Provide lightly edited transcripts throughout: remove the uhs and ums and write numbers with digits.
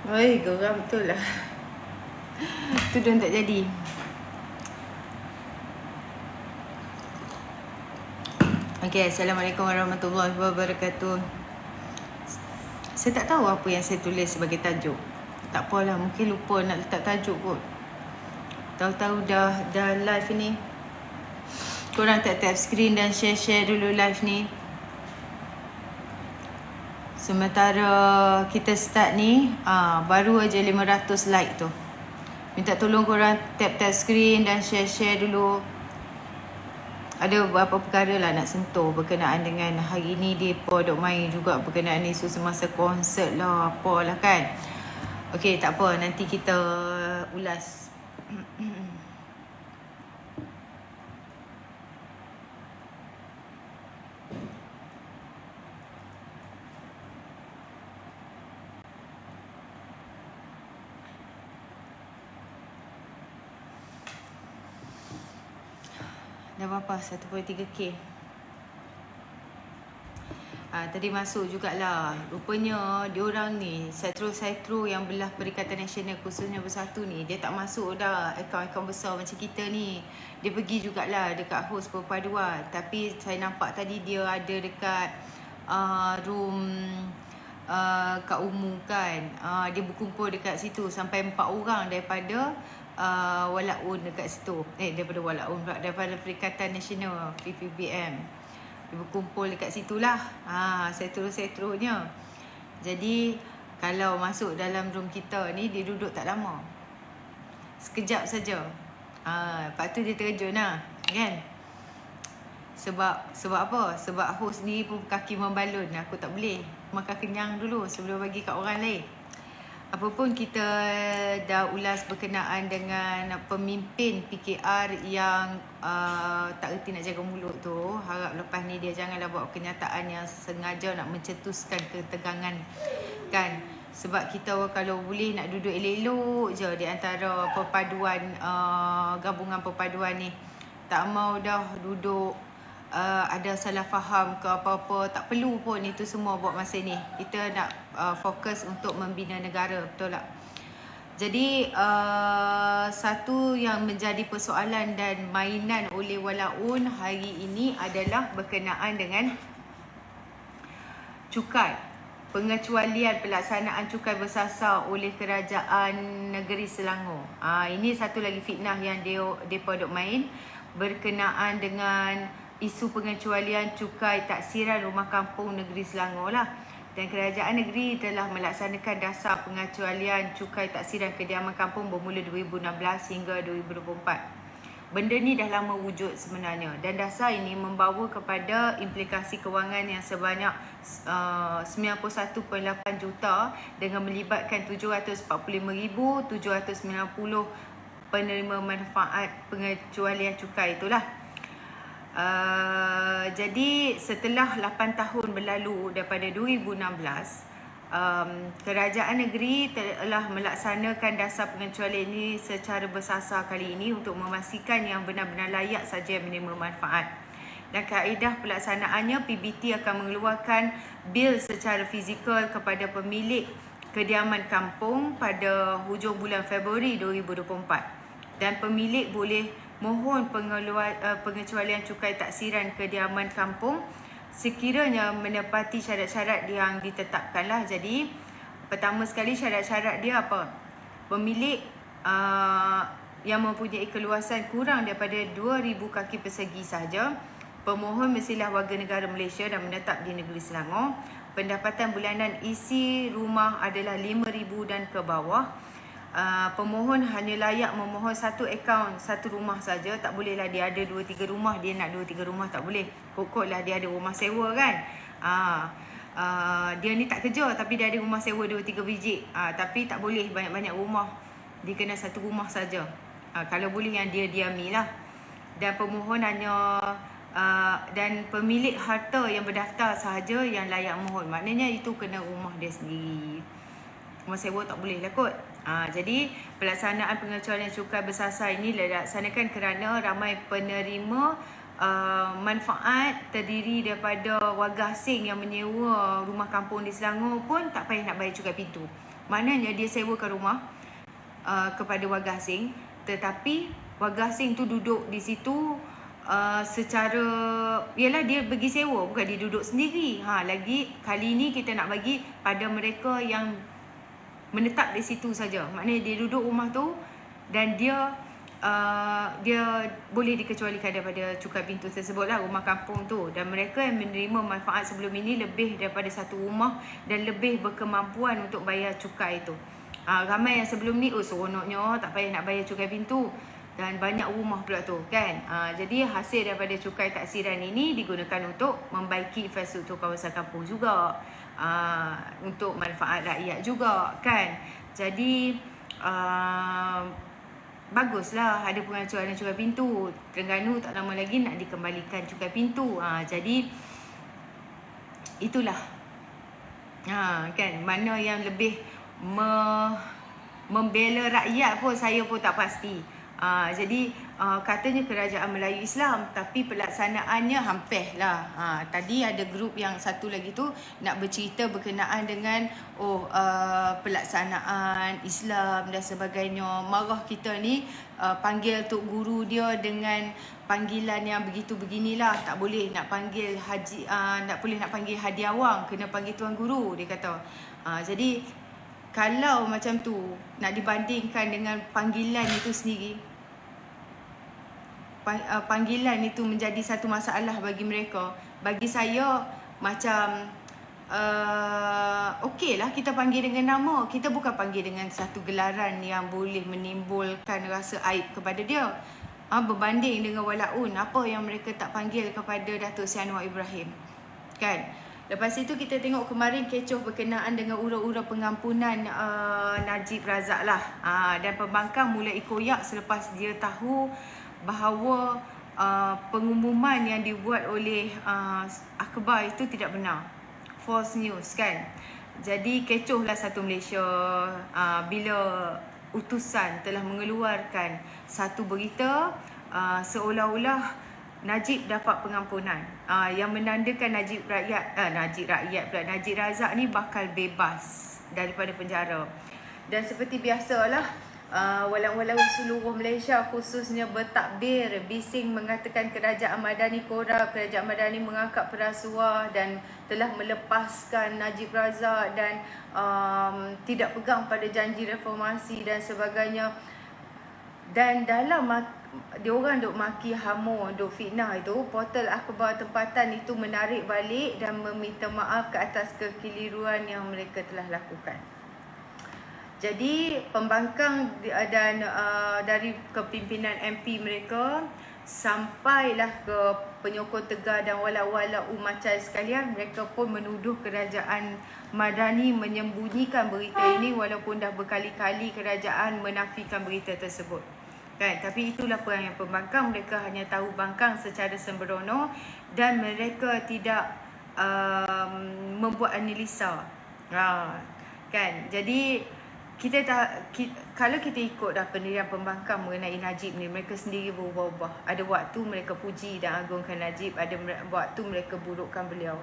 Oi, geram betul lah. Tudung tak jadi. Okay, Assalamualaikum warahmatullahi wabarakatuh. Saya tak tahu apa yang saya tulis sebagai tajuk. Tak apalah, mungkin lupa nak letak tajuk kot. Tahu-tahu dah live ni. Korang tap screen dan share dulu live ni. Sementara kita start ni, baru aja 500 like tu. Minta tolong korang tap screen dan share dulu. Ada beberapa perkara lah nak sentuh berkenaan dengan hari ni depa dok main juga berkenaan isu semasa konsert lah, apalah kan. Okey, tak apa, nanti kita ulas. Dah berapa? 1.3k. Tadi masuk jugalah. Rupanya diorang ni, Setro yang belah Perikatan Nasional khususnya Bersatu ni, dia tak masuk dah akaun-akaun besar macam kita ni. Dia pergi jugalah dekat host perpaduan. Tapi saya nampak tadi dia ada dekat room Kak Umu kan. Dia berkumpul dekat situ sampai 4 orang daripada Walaun dekat situ. Daripada Walaun pula, daripada Perikatan Nasional PPBM. Dia berkumpul dekat situlah. Setro-setronya. Jadi kalau masuk dalam room kita ni, dia duduk tak lama. Sekejap saja. Lepas tu dia terjun lah, kan? Sebab apa? Sebab host ni pun kaki membalun. Aku tak boleh. Makan kenyang dulu sebelum bagi kat orang lain. Apapun kita dah ulas berkenaan dengan pemimpin PKR yang tak erti nak jaga mulut tu. Harap lepas ni dia janganlah buat kenyataan yang sengaja nak mencetuskan ketegangan kan. Sebab kita kalau boleh nak duduk elok-elok je di antara perpaduan, gabungan perpaduan ni. Tak mau dah duduk ada salah faham ke apa-apa. Tak perlu pun itu semua buat masa ni. Kita nak fokus untuk membina negara, betul tak? Jadi satu yang menjadi persoalan dan mainan oleh Walaun hari ini adalah berkenaan dengan cukai, pengecualian pelaksanaan cukai bersasar oleh Kerajaan Negeri Selangor. Ini satu lagi fitnah yang depa dok main berkenaan dengan isu pengecualian cukai taksiran rumah kampung negeri Selangor lah. Dan kerajaan negeri telah melaksanakan dasar pengecualian cukai taksiran kediaman kampung bermula 2016 hingga 2024. Benda ni dah lama wujud sebenarnya, dan dasar ini membawa kepada implikasi kewangan yang sebanyak 91.8 juta dengan melibatkan 745,790 penerima manfaat pengecualian cukai itulah. Jadi setelah 8 tahun berlalu daripada 2016, kerajaan negeri telah melaksanakan dasar pengecualian ini secara bersasar kali ini untuk memastikan yang benar-benar layak saja yang menerima manfaat. Dan kaedah pelaksanaannya, PBT akan mengeluarkan bil secara fizikal kepada pemilik kediaman kampung pada hujung bulan Februari 2024. Dan pemilik boleh mohon pengecualian cukai taksiran kediaman kampung sekiranya menepati syarat-syarat yang ditetapkanlah. Jadi pertama sekali syarat-syarat dia apa? Pemilik yang mempunyai keluasan kurang daripada 2,000 kaki persegi sahaja, pemohon mestilah warga negara Malaysia dan menetap di negeri Selangor, pendapatan bulanan isi rumah adalah 5,000 dan ke bawah. Pemohon hanya layak memohon satu akaun, satu rumah saja. Tak bolehlah dia ada 2-3 rumah, dia nak 2-3 rumah, tak boleh. Pokoklah dia ada rumah sewa kan. Dia ni tak kerja tapi dia ada rumah sewa 2-3 biji. Tapi tak boleh banyak-banyak rumah. Dia kena satu rumah saja. Kalau boleh yang dia diami lah. Dan pemohon hanya dan pemilik harta yang berdaftar sahaja yang layak mohon. Maknanya itu kena rumah dia sendiri. Rumah sewa tak boleh lah kot. Jadi pelaksanaan pengecualian cukai bersasar ini dilaksanakan kerana ramai penerima manfaat terdiri daripada warga asing yang menyewa rumah kampung di Selangor pun tak payah nak bayar cukai pintu. Maknanya dia sewakan rumah kepada warga asing, tetapi warga asing tu duduk di situ secara, ialah dia pergi sewa, bukan dia duduk sendiri. Lagi kali ni kita nak bagi pada mereka yang menetap di situ saja. Maknanya dia duduk rumah tu dan dia boleh dikecualikan daripada cukai pintu tersebut lah, rumah kampung tu. Dan mereka yang menerima manfaat sebelum ini lebih daripada satu rumah dan lebih berkemampuan untuk bayar cukai itu. Ramai yang sebelum ni seronoknya tak payah nak bayar cukai pintu dan banyak rumah pula tu kan. Jadi hasil daripada cukai taksiran ini digunakan untuk membaiki infrastruktur kawasan kampung juga, untuk manfaat rakyat juga kan. Jadi baguslah ada pengacuan cukai pintu. Terengganu tak lama lagi nak dikembalikan cukai pintu. Jadi itulah kan, mana yang lebih membela rakyat pun saya pun tak pasti. Jadi katanya kerajaan Melayu Islam, tapi pelaksanaannya hampir lah. Tadi ada grup yang satu lagi tu nak bercerita berkenaan dengan pelaksanaan Islam dan sebagainya. Marah kita ni panggil tok guru dia dengan panggilan yang begitu beginilah. Tak boleh nak panggil haji, tak boleh nak panggil Hadi Awang, kena panggil tuan guru, dia kata. Jadi kalau macam tu nak dibandingkan dengan panggilan itu sendiri, panggilan itu menjadi satu masalah bagi mereka. Bagi saya macam okeylah kita panggil dengan nama, kita bukan panggil dengan satu gelaran yang boleh menimbulkan rasa aib kepada dia. Berbanding dengan walaun apa yang mereka tak panggil kepada Datuk Seri Anwar Ibrahim kan. Lepas itu kita tengok kemarin kecoh berkenaan dengan ura-ura pengampunan Najib Razak lah. Dan pembangkang mulai koyak selepas dia tahu bahawa pengumuman yang dibuat oleh akhbar itu tidak benar, false news kan. Jadi kecohlah satu Malaysia bila utusan telah mengeluarkan satu berita seolah-olah Najib dapat pengampunan, yang menandakan Najib Razak ni bakal bebas daripada penjara. Dan seperti biasalah, walau seluruh Malaysia khususnya bertakbir, bising mengatakan kerajaan Madani korup, kerajaan Madani mengangkat perasuah dan telah melepaskan Najib Razak dan tidak pegang pada janji reformasi dan sebagainya. Dan dalam diorang duk maki hamo, duk fitnah itu, portal akhbar tempatan itu menarik balik dan meminta maaf ke atas kekeliruan yang mereka telah lakukan. Jadi pembangkang dan dari kepimpinan MP mereka sampailah ke penyokong Tegar dan wala-wala umacan sekalian, mereka pun menuduh kerajaan Madani menyembunyikan berita ini walaupun dah berkali-kali kerajaan menafikan berita tersebut. Kan? Tapi itulah perangai pembangkang, mereka hanya tahu bangkang secara sembrono dan mereka tidak membuat analisa. Kan? Jadi kalau kita ikut dah pendirian pembangkang mengenai Najib ni, mereka sendiri berubah-ubah. Ada waktu mereka puji dan agungkan Najib, ada waktu mereka burukkan beliau.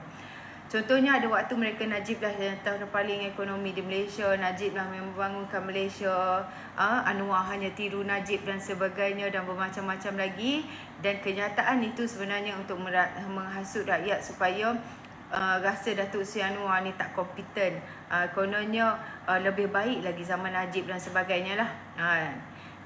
Contohnya ada waktu mereka Najib dah terpaling ekonomi di Malaysia, Najib dah membangunkan Malaysia, Anwar hanya tiru Najib dan sebagainya dan bermacam-macam lagi. Dan kenyataan itu sebenarnya untuk menghasut rakyat supaya rasa Datuk Seri Anwar ni tak kompeten. Kononnya lebih baik lagi zaman Najib dan sebagainya lah.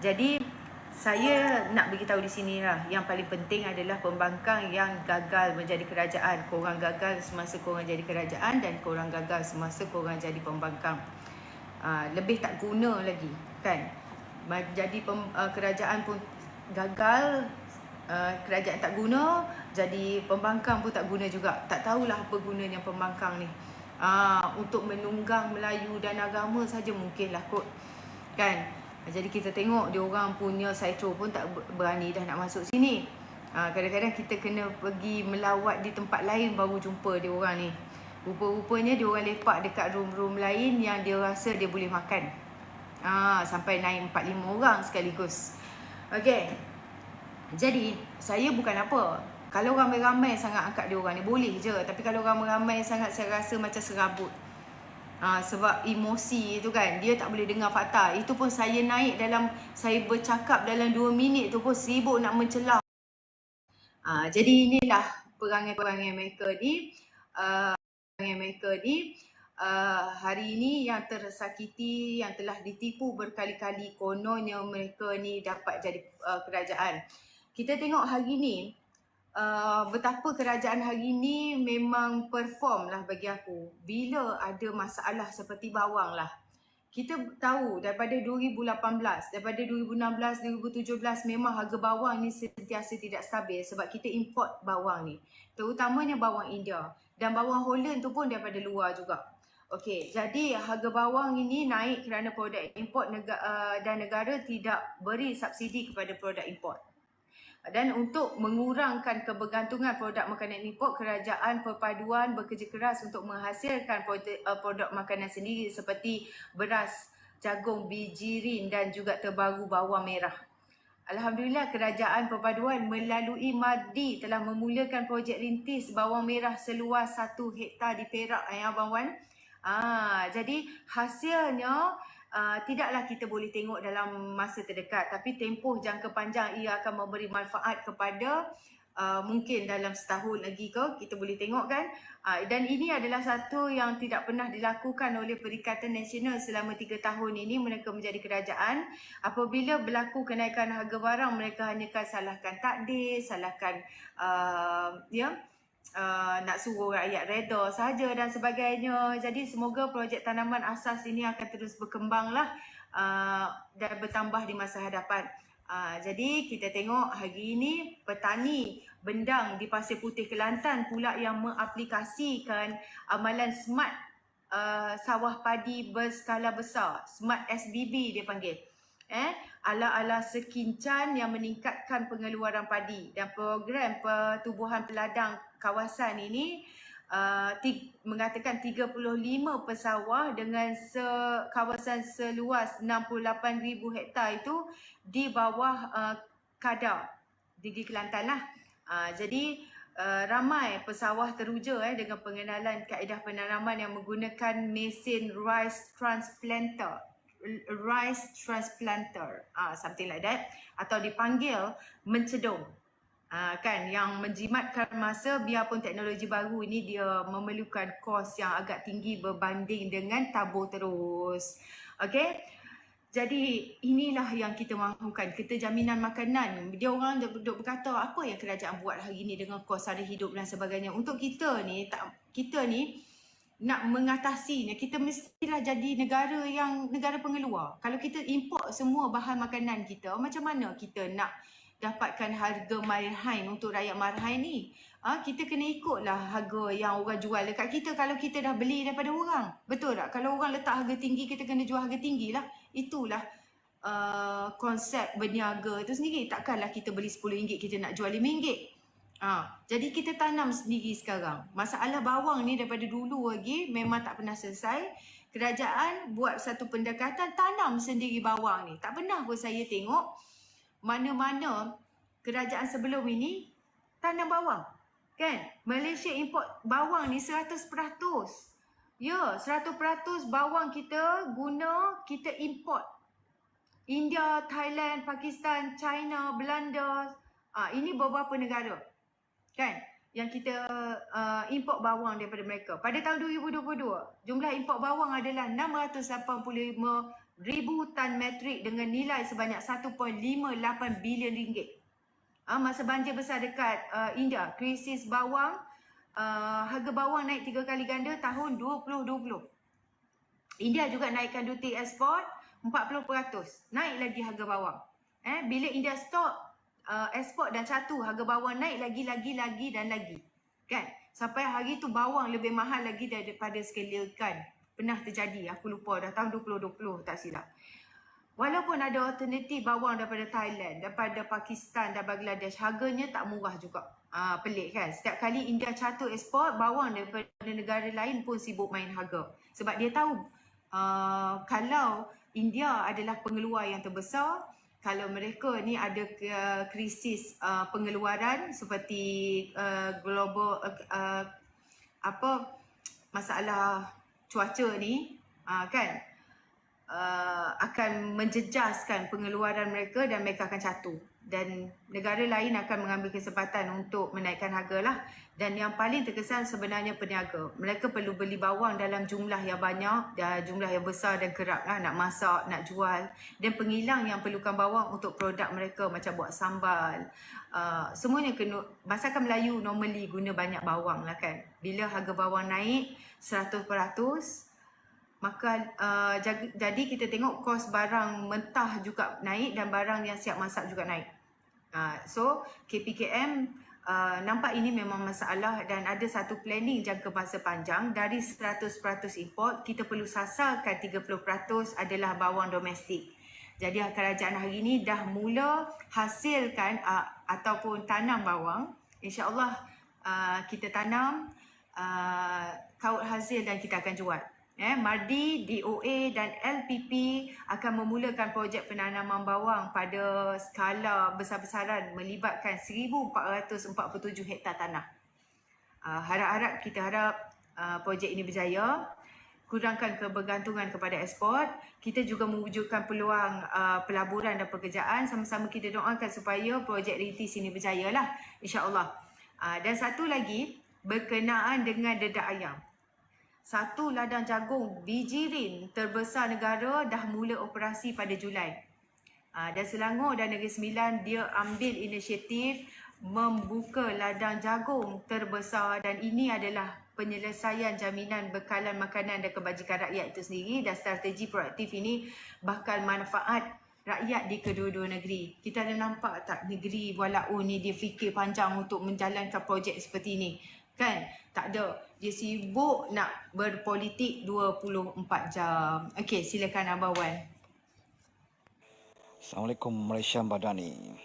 Jadi saya nak beritahu di sini lah, yang paling penting adalah pembangkang yang gagal menjadi kerajaan. Korang gagal semasa korang jadi kerajaan dan korang gagal semasa korang jadi pembangkang. Lebih tak guna lagi kan. Jadi kerajaan pun gagal, kerajaan tak guna, jadi pembangkang pun tak guna juga. Tak tahulah apa gunanya pembangkang ni. Untuk menunggang Melayu dan agama saja mungkinlah kot kan. Jadi kita tengok dia orang punya Saitro pun tak berani dah nak masuk sini. Kadang-kadang kita kena pergi melawat di tempat lain baru jumpa dia orang ni. Rupa-rupanya dia orang lepak dekat room-room lain yang dia rasa dia boleh makan. Sampai naik 4-5 orang sekaligus. Okey. Jadi saya bukan apa. Kalau ramai-ramai sangat angkat dia orang ni boleh je. Tapi kalau ramai-ramai sangat saya rasa macam serabut. Sebab emosi tu kan, dia tak boleh dengar fakta. Itu pun saya naik dalam, saya bercakap dalam 2 minit tu pun sibuk nak mencelah. Jadi inilah perangai-perangai mereka ni. Hari ini yang tersakiti, yang telah ditipu berkali-kali, kononnya mereka ni dapat jadi kerajaan. Kita tengok hari ni, betapa kerajaan hari ni memang perform lah bagi aku. Bila ada masalah seperti bawang lah, kita tahu daripada 2018, daripada 2016, 2017 memang harga bawang ni sentiasa tidak stabil sebab kita import bawang ni. Terutamanya bawang India dan bawang Holland tu pun daripada luar juga. Okey, jadi harga bawang ini naik kerana produk import dan negara tidak beri subsidi kepada produk import. Dan untuk mengurangkan kebergantungan produk makanan import, kerajaan perpaduan bekerja keras untuk menghasilkan produk makanan sendiri seperti beras, jagung, bijirin dan juga terbaru bawang merah. Alhamdulillah, kerajaan perpaduan melalui MADI telah memulakan projek rintis bawang merah seluas 1 hektar di Perak, Abang Wan. Jadi hasilnya tidaklah kita boleh tengok dalam masa terdekat, tapi tempoh jangka panjang ia akan memberi manfaat kepada mungkin dalam setahun lagi kita boleh tengok kan. Dan ini adalah satu yang tidak pernah dilakukan oleh Perikatan Nasional selama 3 tahun ini mereka menjadi kerajaan. Apabila berlaku kenaikan harga barang, mereka hanya akan salahkan takdir, salahkan nak suruh rakyat reda saja dan sebagainya. Jadi semoga projek tanaman asas ini akan terus berkembanglah dan bertambah di masa hadapan. Jadi kita tengok hari ini petani bendang di Pasir Putih Kelantan pula yang mengaplikasikan amalan smart sawah padi berskala besar. Smart SBB dia panggil. Ala-ala sekincan yang meningkatkan pengeluaran padi, dan program pertubuhan peladang kawasan ini mengatakan 35 pesawah dengan kawasan seluas 68,000 hektar itu di bawah kadar Negeri Kelantan lah. Jadi ramai pesawah teruja dengan pengenalan kaedah penanaman yang menggunakan mesin rice transplanter, something like that, atau dipanggil mencedung. Kan, yang menjimatkan masa biarpun teknologi baru ini dia memerlukan kos yang agak tinggi berbanding dengan tabur terus. Okey. Jadi inilah yang kita mahukan, kita jaminan makanan. Dia orang duk berkata apa yang kerajaan buat hari ini dengan kos sara hidup dan sebagainya. Untuk kita ni nak mengatasinya, kita mestilah jadi negara pengeluar. Kalau kita import semua bahan makanan kita, macam mana kita nak dapatkan harga marhain untuk rakyat marhain ni? Kita kena ikutlah harga yang orang jual dekat kita kalau kita dah beli daripada orang. Betul tak? Kalau orang letak harga tinggi, kita kena jual harga tinggi lah. Itulah konsep berniaga itu sendiri. Takkanlah kita beli RM10, kita nak jual RM5. Jadi kita tanam sendiri sekarang. Masalah bawang ni daripada dulu lagi memang tak pernah selesai. Kerajaan buat satu pendekatan tanam sendiri bawang ni. Tak pernah pun saya tengok mana-mana kerajaan sebelum ini tanam bawang. Kan? Malaysia import bawang ni 100%. Ya, 100% bawang kita kita import. India, Thailand, Pakistan, China, Belanda. Ini beberapa negara. Kan? Yang kita import bawang daripada mereka. Pada tahun 2022, jumlah import bawang adalah 685,000 tan metrik dengan nilai sebanyak 1.58 bilion ringgit. Masa banjir besar dekat India, krisis bawang, harga bawang naik 3 kali ganda tahun 2020. India juga naikkan duty ekspor 40%. Naik lagi harga bawang. Bila India stop ekspor dan catu, harga bawang naik lagi dan lagi. Kan? Sampai hari tu bawang lebih mahal lagi daripada sekalikan. Pernah terjadi, aku lupa dah tahun 2020 tak silap. Walaupun ada alternatif bawang daripada Thailand, daripada Pakistan dan Bangladesh, harganya tak murah juga. Pelik kan? Setiap kali India catu ekspor, bawang daripada negara lain pun sibuk main harga. Sebab dia tahu kalau India adalah pengeluar yang terbesar, kalau mereka ni ada krisis pengeluaran seperti global masalah cuaca ni kan akan menjejaskan pengeluaran mereka dan mereka akan jatuh. Dan negara lain akan mengambil kesempatan untuk menaikkan harga lah. Dan yang paling terkesan sebenarnya peniaga. Mereka perlu beli bawang dalam jumlah yang banyak, dan jumlah yang besar dan kerap lah, nak masak, nak jual. Dan pengilang yang perlukan bawang untuk produk mereka macam buat sambal. Semuanya kena, masakan Melayu normally guna banyak bawang lah kan. Bila harga bawang naik 100%, maka jadi kita tengok kos barang mentah juga naik dan barang yang siap masak juga naik. So KPKM nampak ini memang masalah dan ada satu planning jangka masa panjang. Dari 100% import, kita perlu sasarkan 30% adalah bawang domestik. Jadi kerajaan hari ini dah mula hasilkan ataupun tanam bawang. InsyaAllah kita tanam, kaut hasil dan kita akan jual. MARDI, DOA dan LPP akan memulakan projek penanaman bawang pada skala besar-besaran melibatkan 1,447 hektar tanah. Kita harap projek ini berjaya, kurangkan kebergantungan kepada ekspor. Kita juga mewujudkan peluang pelaburan dan pekerjaan. Sama-sama kita doakan supaya projek rintis ini berjaya lah, insyaAllah. Dan satu lagi berkenaan dengan dedak ayam. Satu ladang jagung bijirin terbesar negara dah mula operasi pada Julai. Dan Selangor dan Negeri Sembilan dia ambil inisiatif membuka ladang jagung terbesar dan ini adalah penyelesaian jaminan bekalan makanan dan kebajikan rakyat itu sendiri dan strategi proaktif ini bakal manfaat rakyat di kedua-dua negeri. Kita ada nampak tak negeri Walao ni dia fikir panjang untuk menjalankan projek seperti ini? Kan? Tak ada. Dia sibuk nak berpolitik 24 jam. Okey, silakan Abang Wan. Assalamualaikum Malaysia Badani.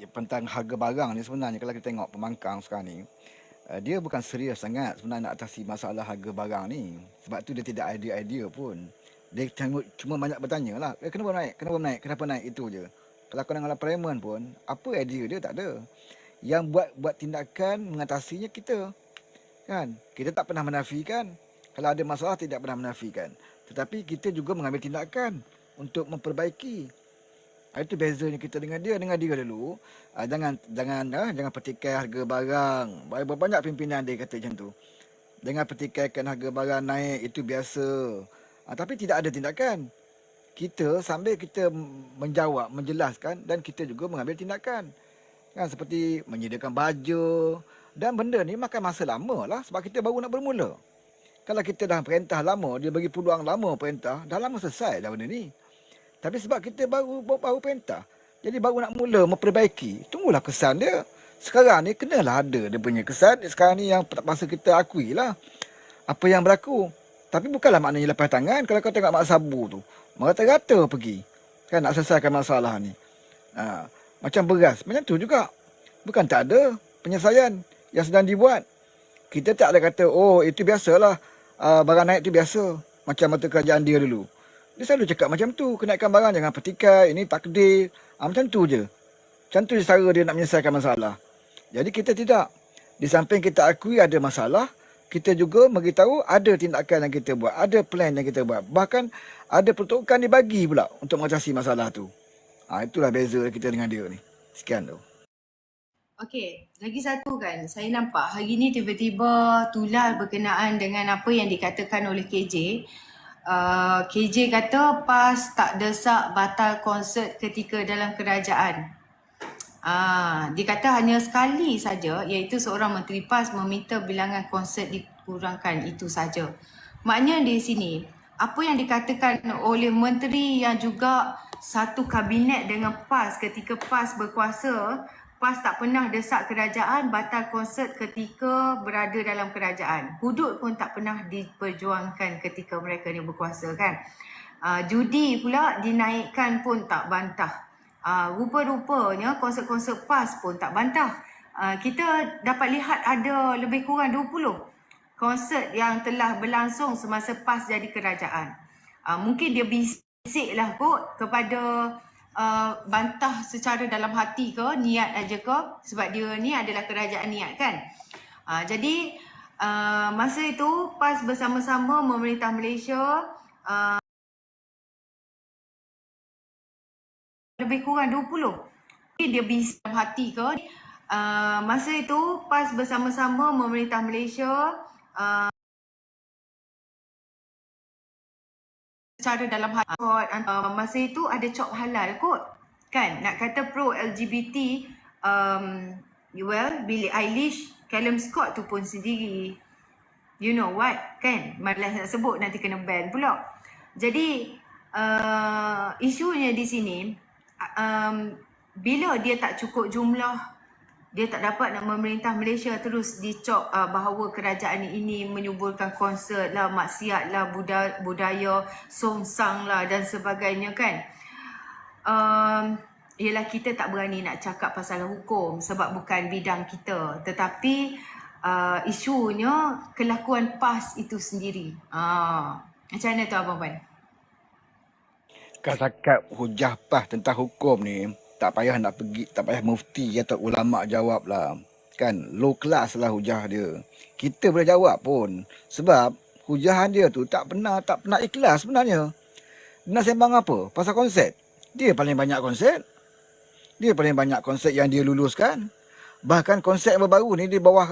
Tentang harga barang ni sebenarnya kalau kita tengok pembangkang sekarang ni, dia bukan serius sangat sebenarnya nak atasi masalah harga barang ni. Sebab tu dia tidak idea-idea pun. Dia cuma banyak bertanya lah, kenapa naik, itu je. Kalau kau dengar parlimen pun, apa idea dia tak ada. Yang buat tindakan mengatasinya kita. Kan? Kita tak pernah menafikan. Kalau ada masalah tidak pernah menafikan. Tetapi kita juga mengambil tindakan untuk memperbaiki. Itu bezanya kita dengan dia. Dengan dia dulu, jangan petikai harga barang. Banyak pimpinan dia kata macam tu. Jangan petikaikan harga barang naik, itu biasa. Tapi tidak ada tindakan. Kita sambil kita menjawab, menjelaskan dan kita juga mengambil tindakan. Kan, seperti menyediakan baju dan benda ni makan masa lama lah sebab kita baru nak bermula. Kalau kita dah perintah lama, dia bagi peluang lama perintah, dah lama selesai dah benda ni. Tapi sebab kita baru perintah, jadi baru nak mula memperbaiki, tunggulah kesan dia. Sekarang ni kenalah ada dia punya kesan. Sekarang ni yang masa kita akui lah apa yang berlaku. Tapi bukanlah maknanya lepas tangan. Kalau kau tengok Mak Sabu tu, merata-rata pergi kan nak selesaikan masalah ni. Macam beras, macam tu juga. Bukan tak ada penyelesaian yang sedang dibuat. Kita tak ada kata, oh itu biasalah, barang naik tu biasa. Macam mata kerajaan dia dulu. Dia selalu cakap macam tu, kenaikan barang jangan petikai, ini takdir. Macam tu je. Macam tu je cara dia nak menyelesaikan masalah. Jadi kita tidak. Di samping kita akui ada masalah, kita juga beritahu ada tindakan yang kita buat, ada plan yang kita buat. Bahkan ada peruntukan dibagi pula untuk mengatasi masalah tu. Itulah beza kita dengan dia ni. Sekian tu. Okey, lagi satu kan, saya nampak hari ni tiba-tiba tular berkenaan dengan apa yang dikatakan oleh KJ. KJ kata PAS tak desak batal konsert ketika dalam kerajaan. Dia kata hanya sekali saja, iaitu seorang menteri PAS meminta bilangan konsert dikurangkan, itu saja. Maknanya di sini, apa yang dikatakan oleh menteri yang juga satu kabinet dengan PAS ketika PAS berkuasa, PAS tak pernah desak kerajaan batal konsert ketika berada dalam kerajaan. Hudud pun tak pernah diperjuangkan ketika mereka ni berkuasa kan. Judi pula dinaikkan pun tak bantah. Rupa-rupanya konsert-konsert PAS pun tak bantah. Kita dapat lihat ada lebih kurang 20 konsert yang telah berlangsung semasa PAS jadi kerajaan. Mungkin dia bisik lah kot kepada bantah secara dalam hati ke, niat aja ke, sebab dia ni adalah kerajaan niat kan. Jadi Masa itu PAS bersama-sama memerintah Malaysia lebih kurang 20. Dia bisa dalam hati ke? Masa itu PAS bersama-sama memerintah Malaysia secara dalam hati. Masa itu ada cop halal kot. Kan? Nak kata pro LGBT, Billie Eilish, Callum Scott tu pun sendiri. You know what? Kan? Malas nak sebut nanti kena ban pula. Jadi, isunya di sini, bila dia tak cukup jumlah, dia tak dapat nak memerintah Malaysia, terus dicop bahawa kerajaan ini menyuburkan konsert lah, maksiat lah, budaya songsang lah dan sebagainya kan. Ialah kita tak berani nak cakap pasal hukum sebab bukan bidang kita. Tetapi isunya kelakuan PAS itu sendiri. Macam mana tu Abang Wan? Kalau cakap hujah PAS tentang hukum ni, tak payah nak pergi, tak payah mufti atau ulama' jawab lah. Kan, low class lah hujah dia. Kita boleh jawab pun. Sebab hujahan dia tu tak pernah ikhlas sebenarnya. Dia nak sembang apa? Pasal konsert. Dia paling banyak konsert. Dia paling banyak konsert yang dia luluskan. Bahkan konsert yang baru ni di bawah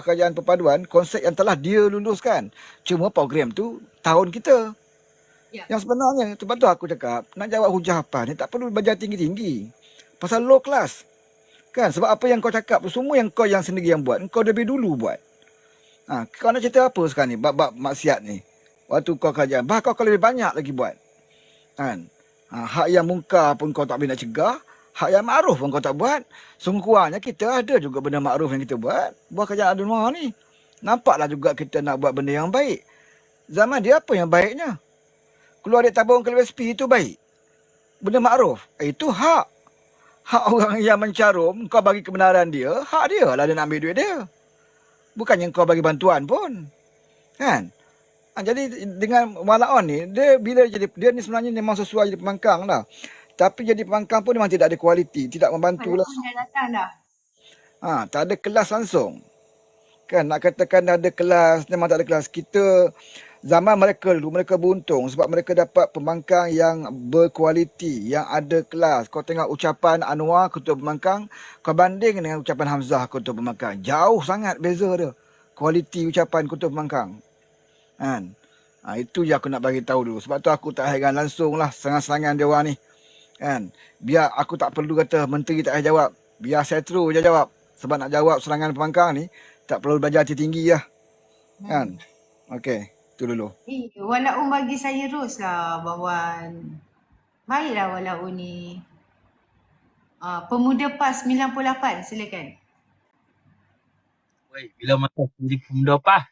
kerajaan perpaduan, konsert yang telah dia luluskan. Cuma program tu tahun kita. Ya. Yang sebenarnya, sebab tu aku cakap, nak jawab hujah apa ni, tak perlu belajar tinggi-tinggi. Pasal low class. Kan, sebab apa yang kau cakap tu, semua yang kau yang sendiri yang buat, kau lebih dulu buat. Kau nak cerita apa sekarang ni, bab-bab maksiat ni? Waktu kau kerajaan, bahkan kau lebih banyak lagi buat. Kan? Hak yang mungkar pun kau tak boleh nak cegah. Hak yang makruf pun kau tak buat. Sungguhnya kita ada juga benda makruf yang kita buat. Buat kerajaan dunia ni. Nampaklah juga kita nak buat benda yang baik. Zaman dia apa yang baiknya? Keluar dari tabung ke LSP itu baik. Benda makruf. Itu hak. Hak orang yang mencarum, kau bagi kebenaran dia, hak dia lah dia nak ambil duit dia. Bukannya kau bagi bantuan pun. Kan? Jadi dengan Walaon ni, dia ni sebenarnya memang sesuai jadi pembangkang lah. Tapi jadi pembangkang pun memang tidak ada kualiti, tidak membantu lah. Dah datang dah. Tak ada kelas langsung. Kan nak katakan ada kelas, memang tak ada kelas. Kita zaman mereka dulu, mereka beruntung sebab mereka dapat pembangkang yang berkualiti, yang ada kelas. Kau tengok ucapan Anwar, ketua pembangkang, kau banding dengan ucapan Hamzah, ketua pembangkang. Jauh sangat beza dia. Kualiti ucapan ketua pembangkang. Kan? Itu je aku nak bagi tahu dulu. Sebab tu aku tak heran langsung lah serangan-serangan dia orang ni. Kan? Biar aku tak perlu kata menteri tak payah jawab. Biar setro je jawab. Sebab nak jawab serangan pembangkang ni, tak perlu belajar tinggi lah. Kan? Okey. Itu dulu. Walaupun bagi saya Ros lah Abang Wan. Baiklah walaupun ni. Pemuda PAS 98, silakan. Weh, bila masa aku jadi pemuda PAS?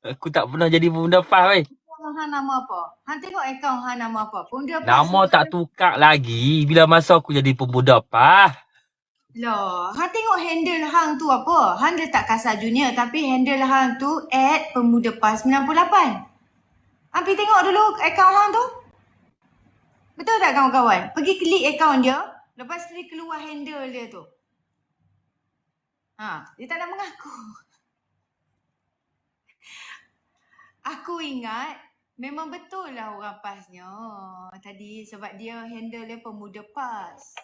Aku tak pernah jadi pemuda PAS, weh. Han nama apa? Han tengok akaun Han nama apa? Pemuda PAS. Nama tak tukar lagi bila masa aku jadi pemuda PAS. Loh, Han tengok handle hang tu apa? Han letak Kasar Junior tapi handle hang tu @pemuda PAS 98. Han pergi tengok dulu akaun hang tu. Betul tak kawan-kawan? Pergi klik akaun dia, lepas tu dia keluar handle dia tu. Dia tak nak mengaku. Aku ingat memang betul lah orang PASnya tadi sebab dia handle dia pemuda PAS.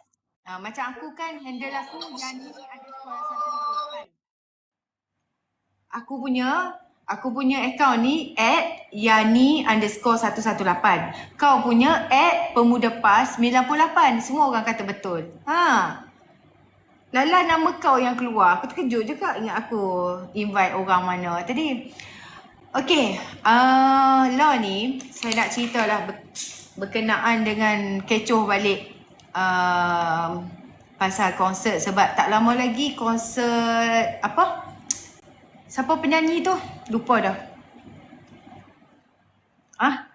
Macam aku kan handle aku Yani _128. Aku punya akaun ni @Yani_118. Kau punya @pemuda PAS 98. Semua orang kata betul. Lala nama kau yang keluar. Aku terkejut juga ingat aku invite orang mana tadi. Okey, Law ni saya nak ceritalah berkenaan dengan kecoh balik pasal konsert sebab tak lama lagi konsert apa? Siapa penyanyi tu? Lupa dah.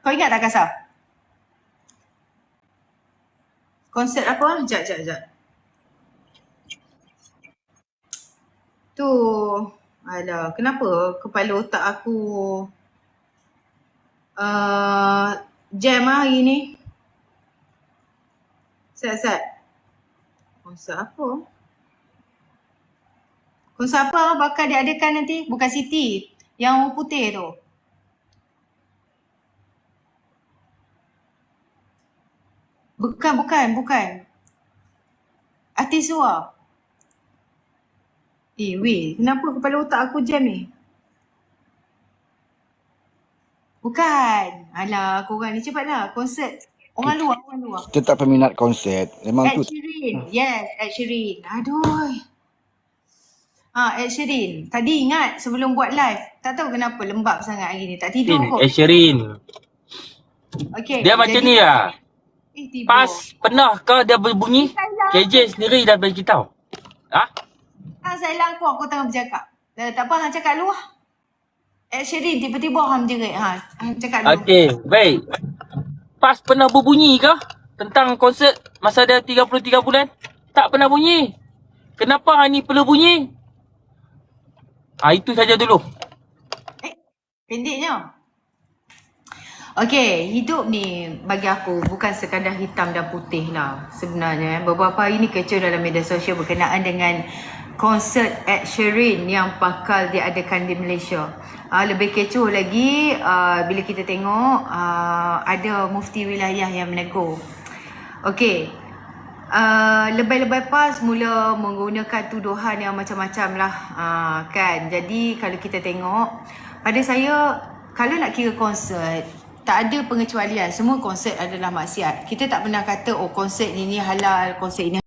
Kau ingat tak Kasar? Konsert apa? Sekejap. Tu, alah, kenapa kepala otak aku jam hari ni? Sat. Konsert apa? Konsert apa bakal diadakan nanti? Bukan Siti. Yang putih tu. Bukan. Artis luar. Weh, kenapa kepala otak aku jam ni? Bukan. Alah, korang ni cepatlah. Konsert. Orang luar. Kita tak peminat konsert. Memang Ed tu Sheeran. Yes, Ed Sheeran. Aduh. Ed Sheeran. Tadi ingat sebelum buat live. Tak tahu kenapa lembab sangat hari ni. Tak tidur kot. Sheeran. Okay. Dia macam ni lah. Tiba. Pas pernah ke dia berbunyi? KJ sendiri dah bagi tahu. Saya langkau aku tengah bercakap. Tak apa, hang cakap lu lah. Ed Sheeran tiba-tiba hang menjerit. Hang cakap dulu. Okey, baik. Pas pernah berbunyi ke tentang konsert masa dia 33 bulan? Tak pernah bunyi. Kenapa hari ni perlu bunyi? Itu saja dulu. Pendeknya. Okey, hidup ni bagi aku bukan sekadar hitam dan putih lah sebenarnya. Beberapa hari ni kecoh dalam media sosial berkenaan dengan konsert Ed Sheeran yang bakal diadakan di Malaysia. Lebih kecoh lagi bila kita tengok ada mufti wilayah yang menegur. Okey, lebay-lebay PAS mula menggunakan tuduhan yang macam-macam lah kan. Jadi kalau kita tengok, pada saya kalau nak kira konsert, tak ada pengecualian. Semua konsert adalah maksiat. Kita tak pernah kata konsert ini halal, konsert ini